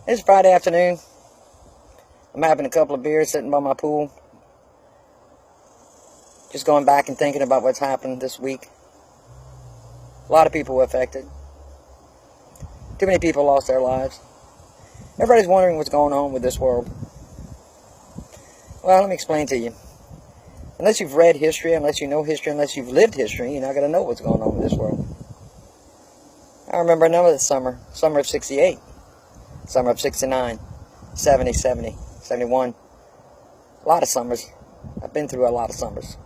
It's Friday afternoon. I'm having a couple of beers sitting by my pool. Just going back and thinking about what's happened this week. A lot of people were affected. Too many people lost their lives. Everybody's wondering what's going on with this world. Well, let me explain to you. Unless you've read history, unless you know history, unless you've lived history, you're not going to know what's going on with this world. I remember another summer of 68, summer of 69, 70, 71. A lot of summers. I've been through a lot of summers.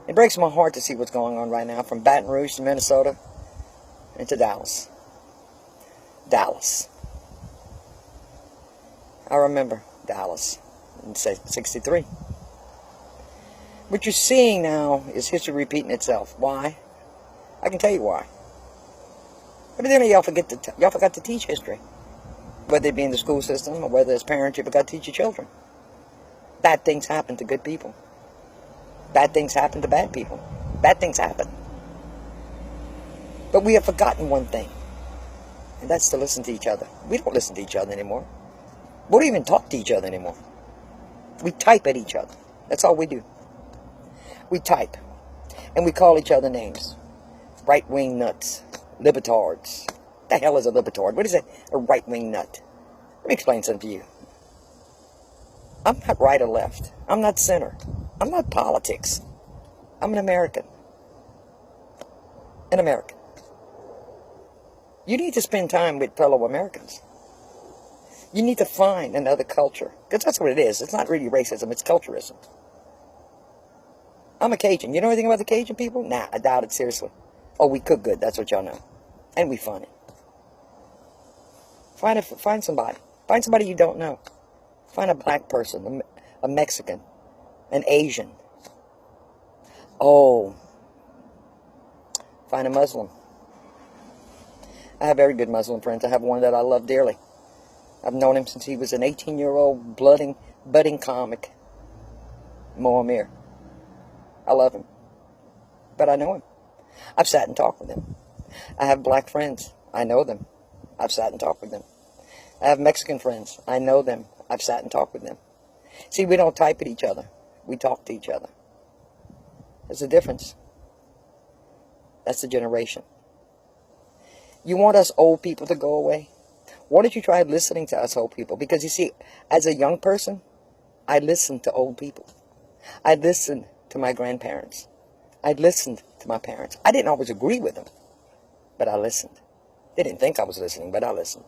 It breaks my heart to see what's going on right now, from Baton Rouge to Minnesota and to Dallas. Dallas. I remember Dallas in 63. What you're seeing now is history repeating itself. Why? I can tell you why. Evidently, y'all forgot to teach history. Whether it be in the school system or whether as parents you forgot to teach your children. Bad things happen to good people. Bad things happen to bad people. Bad things happen. But we have forgotten one thing. And that's to listen to each other. We don't listen to each other anymore. We don't even talk to each other anymore. We type at each other. That's all we do. We type. And we call each other names. Right-wing nuts. Libertards. What the hell is a libertard? What is a right-wing nut? Let me explain something to you. I'm not right or left. I'm not center. I'm not politics. I'm an American. An American. You need to spend time with fellow Americans. You need to find another culture. Because that's what it is. It's not really racism. It's culturism. I'm a Cajun. You know anything about the Cajun people? Nah, I doubt it, seriously. Oh, we cook good. That's what y'all know. And we funny. Find somebody. Find somebody you don't know. Find a black person, a Mexican, an Asian. Oh, find a Muslim. I have very good Muslim friends. I have one that I love dearly. I've known him since he was an 18-year-old budding comic. Moamir. I love him. But I know him. I've sat and talked with him. I have black friends. I know them. I've sat and talked with them. I have Mexican friends. I know them. I've sat and talked with them. See, we don't type at each other. We talk to each other. There's a difference. That's the generation. You want us old people to go away? Why don't you try listening to us old people? Because you see, as a young person, I listened to old people. I listened to my grandparents. I listened to my parents. I didn't always agree with them, but I listened. They didn't think I was listening, but I listened.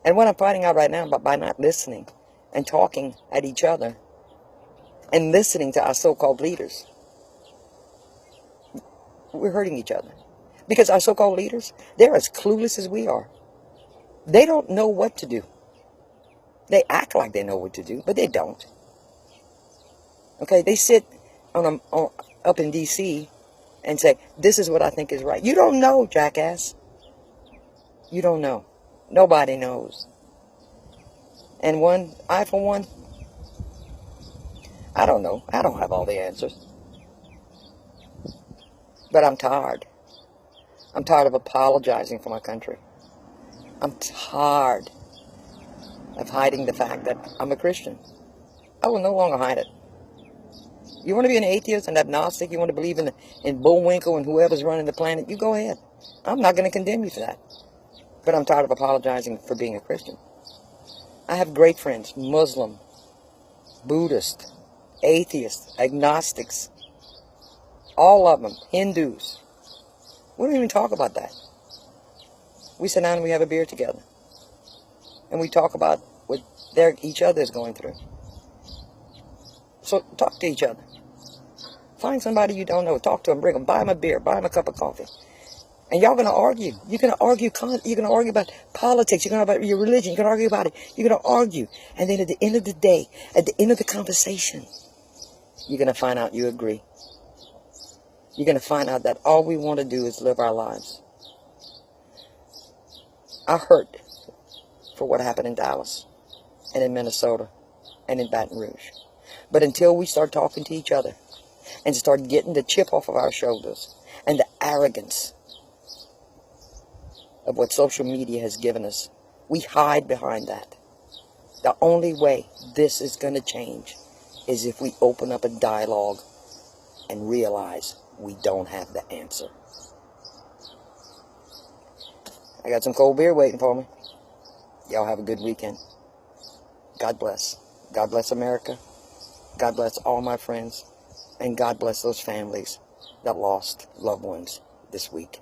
And what I'm finding out right now, by not listening and talking at each other and listening to our so-called leaders, we're hurting each other. Because our so-called leaders, they're as clueless as we are. They don't know what to do. They act like they know what to do, but they don't. Okay, they sit up in D.C. and say, this is what I think is right. You don't know, jackass. You don't know. Nobody knows. And I for one, I don't know. I don't have all the answers. But I'm tired. I'm tired of apologizing for my country. I'm tired of hiding the fact that I'm a Christian. I will no longer hide it. You want to be an atheist and agnostic? You want to believe in Bullwinkle and whoever's running the planet? You go ahead. I'm not going to condemn you for that. But I'm tired of apologizing for being a Christian. I have great friends, Muslim, Buddhist, atheists, agnostics, all of them, Hindus. We don't even talk about that. We sit down and we have a beer together. And we talk about what each other is going through. So talk to each other. Find somebody you don't know. Talk to them. Bring them. Buy them a beer. Buy them a cup of coffee. And y'all going to argue. You're going to argue. You're going to argue about politics. You're going to argue about your religion. You're going to argue about it. You're going to argue. And then at the end of the day, at the end of the conversation, you're going to find out you agree. You're going to find out that all we want to do is live our lives. I hurt for what happened in Dallas and in Minnesota and in Baton Rouge. But until we start talking to each other and start getting the chip off of our shoulders and the arrogance of what social media has given us, We hide behind that. The only way this is going to change is if we open up a dialogue and realize we don't have the answer. I got some cold beer waiting for me. Y'all have a good weekend. God bless. God bless America. God bless all my friends. And God bless those families that lost loved ones this week.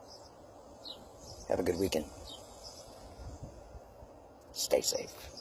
Have a good weekend. Stay safe.